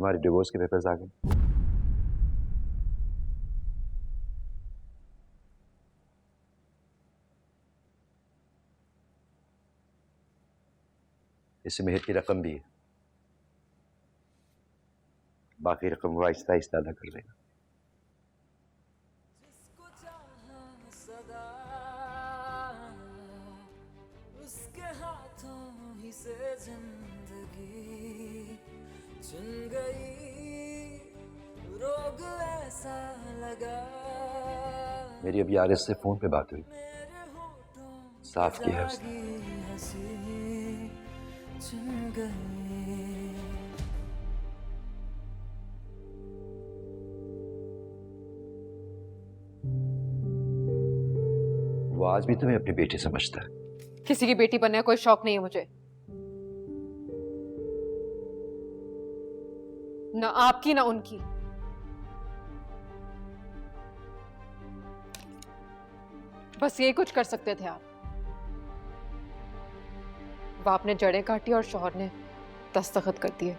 तुम्हारे डिवोर्स के पेपर्स आ गए। इसमें मेहर की रकम भी है, बाकी रकम वो आहिस्ता आहिस्ता अदा कर देगा। उसके हाथों ही से जिंदगी चुन गई, रोग ऐसा लगा। मेरी अभी आरएस से फोन पे बात हुई, साफ किया है उसने। हंसी चुन गई। वो आज भी तुम्हें अपनी बेटी समझता है। किसी की बेटी बनने का कोई शौक नहीं है मुझे, ना आपकी ना उनकी। बस यही कुछ कर सकते थे आप। बाप ने जड़ें काटी और शौहर ने दस्तखत कर दिए।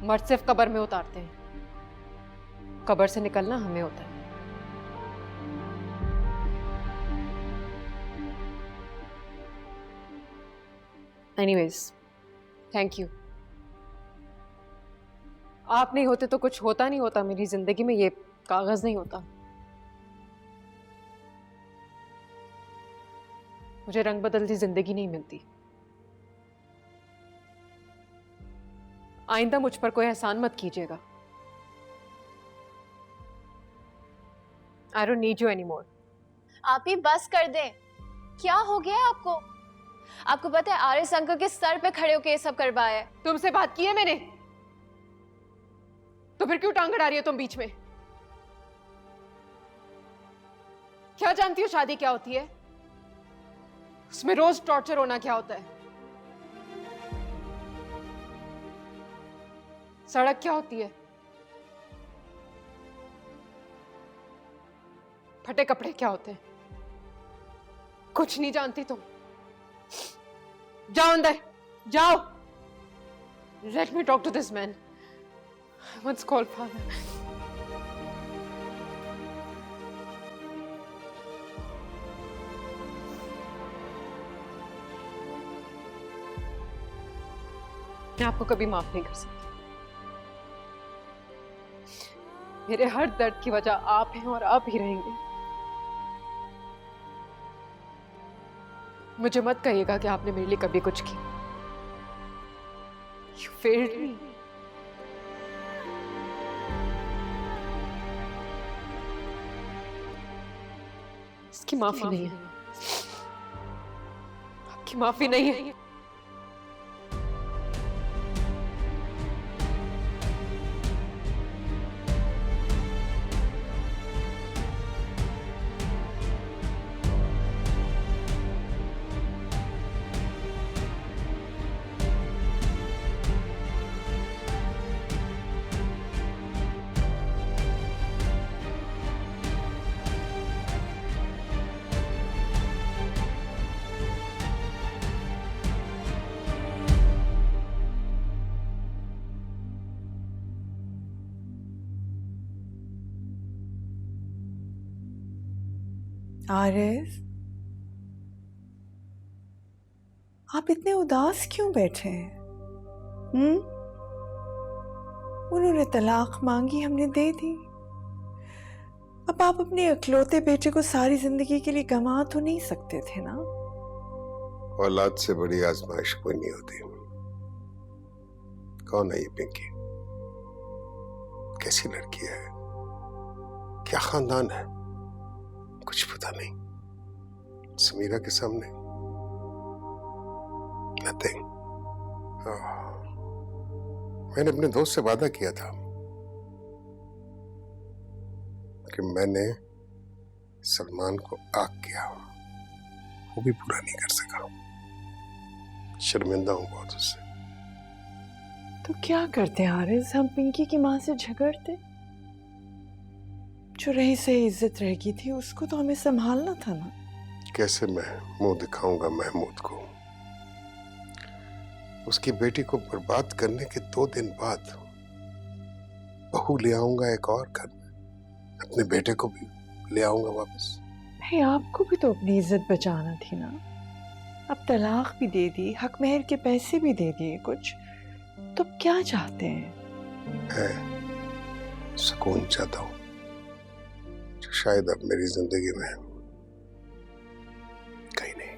मर्द सिर्फ कब्र में उतारते हैं, कब्र से निकलना हमें होता है। Anyways, thank you. आप नहीं होते तो कुछ होता नहीं होता मेरी जिंदगी में, ये कागज नहीं होता। मुझे रंग बदलती जिंदगी नहीं मिलती। आइंदा मुझ पर कोई एहसान मत कीजिएगा। I don't need you anymore. आप ही बस कर दें। क्या हो गया आपको? आपको पता है आर्यस अंकल के सर पे खड़े होकर ये सब करवाया है। तुमसे बात की है मैंने, तो फिर क्यों टांग अड़ा रही हो तुम बीच में? क्या जानती हो शादी क्या होती है? उसमें रोज टॉर्चर होना क्या होता है? सड़क क्या होती है? फटे कपड़े क्या होते हैं? कुछ नहीं जानती तुम। जाओ अंदर जाओ। Let me talk to this man. I once called father. मैं आपको कभी माफ नहीं कर सकती। मेरे हर दर्द की वजह आप हैं और आप ही रहेंगे। मुझे मत कहिएगा कि आपने मेरे लिए कभी कुछ किया। You failed me. इसकी माफी नहीं है, आपकी माफी नहीं है। आरिफ, आप इतने उदास क्यों बैठे हैं? उन्होंने तलाक मांगी, हमने दे दी। अब आप अपने इकलौते बेटे को सारी जिंदगी के लिए गंवा तो नहीं सकते थे ना? औलाद से बड़ी आजमाइश कोई नहीं होती। कौन है ये पिंकी? कैसी लड़की है? क्या खानदान है? कुछ पता नहीं। समीरा के सामने नथिंग। मैंने अपने दोस्त से वादा किया था कि मैंने सलमान को आग किया, वो भी पूरा नहीं कर सका। शर्मिंदा हूं बहुत उससे। तो क्या करते आरिफ? हम पिंकी की माँ से झगड़ते? जो रही सही इज्जत रह गई थी उसको तो हमें संभालना था ना। कैसे मैं मुंह दिखाऊंगा महमूद को? उसकी बेटी को बर्बाद करने के 2 दिन बाद बहू ले आऊंगा एक और घर में, अपने बेटे को भी ले आऊंगा वापस। भाई आपको भी तो अपनी इज्जत बचाना थी ना। अब तलाक भी दे दी, हक महर के पैसे भी दे दिए कुछ, तो क्या चाहते हैं? है सुकून चाहता हूं जो शायद अब मेरी जिंदगी में कहीं नहीं।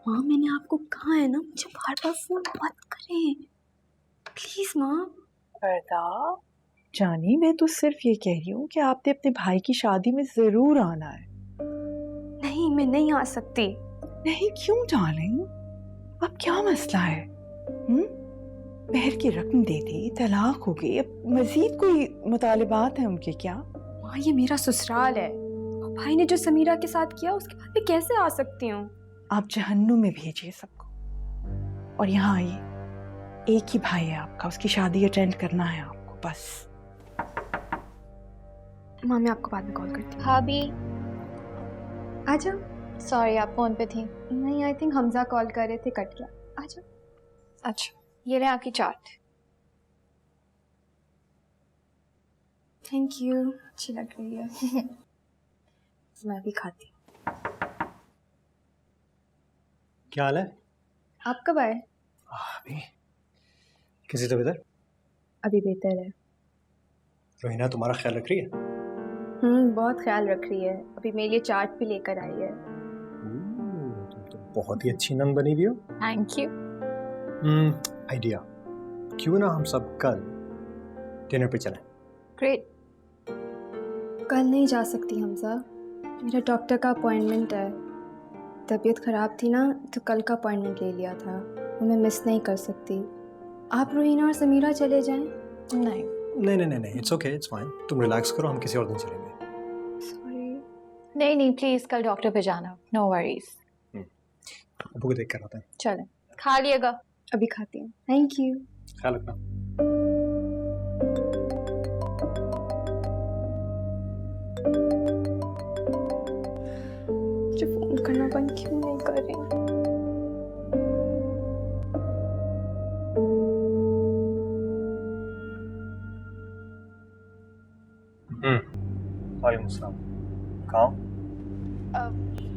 माँ मैंने आपको कहा है ना, मुझे बार बार फोन मत करें प्लीज माँ। पर्दा जानी, मैं तो सिर्फ ये कह रही हूँ कि आपने अपने भाई की शादी में जरूर आना है। नहीं मैं नहीं आ सकती। नहीं क्यों डार्लिंग, अब क्या मसला है? महर की रकम दे दी, तलाक हो गई, अब मजीद कोई मुतालिबात हैं उनके क्या? माँ ये मेरा ससुराल है, और भाई ने जो समीरा के साथ किया उसके बाद मैं कैसे आ सकती हूँ? आप जहन्नुम में भेजिए सबको, और यहाँ आइए। एक ही भाई है आपका, उसकी शादी अटेंड करना है आपको बस। माँ मैं आपको बाद में कॉल करती हूँ। भाभी आ जाओ। सॉरी आप फोन पे थी। नहीं आई थिंक हमजा कॉल कर रहे थे, कट गया। आ जाओ। अच्छा ये रहे आपकी चाट। थैंक यू, अच्छी लग रही है। मैं भी खाती हूँ। क्या हाल है? आप कब आए? अभी किसी तो इधर? अभी बेहतर है। रोहिना तुम्हारा ख्याल रख रही है? बहुत ख्याल रख रही है, अभी मेरे लिए चाट भी लेकर आई है। तुम तो बहुत ही अच्छी नन बनी हुई हो। Thank you. आइडिया, क्यों ना हम सब कल डिनर पे चलें? ग्रेट। कल नहीं जा सकती हमजा, मेरा डॉक्टर का अपॉइंटमेंट है। तबीयत ख़राब थी ना तो कल का अपॉइंटमेंट ले लिया था, वो मैं मिस नहीं कर सकती। आप रोहिना और समीरा चले जाएं? नहीं नहीं, इट्स ओके, इट्स फाइन। तुम रिलैक्स करो, हम किसी और दिन चलेंगे। सॉरी। नहीं प्लीज कल डॉक्टर पे जाना, नो वरीज। अबू को देख कर आता है। चलें, खा लिएगा। अभी खाती हूँ। Thank you. ख्याल रखना। मुझे फोन करना बंद क्यों नहीं कर रही? वालेकुम अस्सलाम। कहाँ?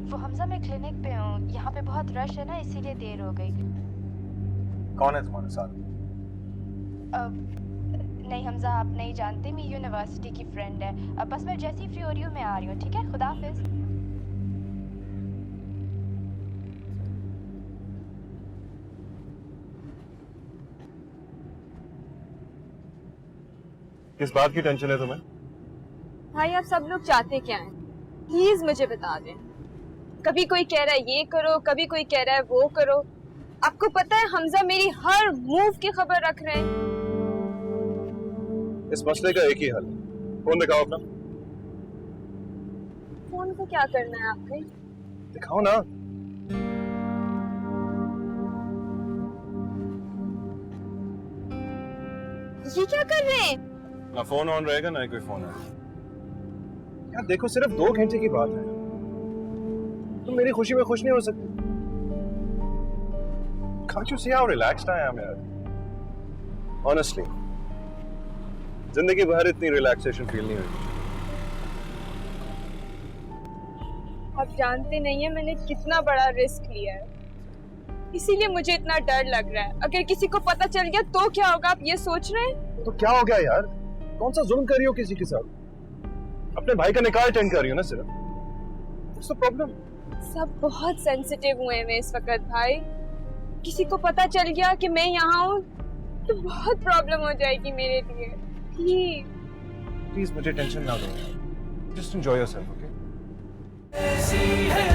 वो हमजा मैं क्लिनिक पे हूँ, यहाँ पे बहुत रश है ना इसीलिए देर हो गई। कौन है तुम्हारे साथ? नहीं हमजा आप नहीं जानते, मेरी यूनिवर्सिटी की फ्रेंड है। बस मैं जैसी फ्री हो रही हूँ मैं आ रही हूँ, ठीक है? खुदा हाफिज। किस बात की टेंशन है तुम्हें? भाई आप सब लोग चाहते क्या हैं? प्लीज मुझे बता दें। कभी कोई कह रहा है ये करो, कभी कोई कह रहा है वो करो। आपको पता है हमजा मेरी हर मूव की खबर रख रहे हैं। इस मसले का एक ही हल, फोन दिखाओ अपना। फोन को क्या करना है आपने? दिखाओ ना। ये क्या कर रहे हैं? ना फोन ऑन रहेगा ना ही कोई फोन है। यार देखो, सिर्फ 2 घंटे की बात है, तुम मेरी खुशी में खुश नहीं हो सकते? Can't you see how relaxed I am यार? Honestly, जिंदगी भर इतनी रिलैक्सेशन फील नहीं हुई। आप जानते नहीं है मैंने कितना बड़ा रिस्क लिया है, इसीलिए मुझे इतना डर लग रहा है। अगर किसी को पता चल गया तो क्या होगा, आप ये सोच रहे हैं? तो क्या हो गया यार? कौन सा जुल्म कर रही हो किसी के साथ? अपने भाई का निकाह अटेंड कर रही हो ना सिर्फ। What's the problem? सब बहुत सेंसिटिव हुए हैं इस वक्त भाई। किसी को पता चल गया कि मैं यहाँ हूँ तो बहुत प्रॉब्लम हो जाएगी मेरे लिए। प्लीज प्लीज मुझे टेंशन ना दो, जस्ट एंजॉय योरसेल्फ, ओके? ऐसी है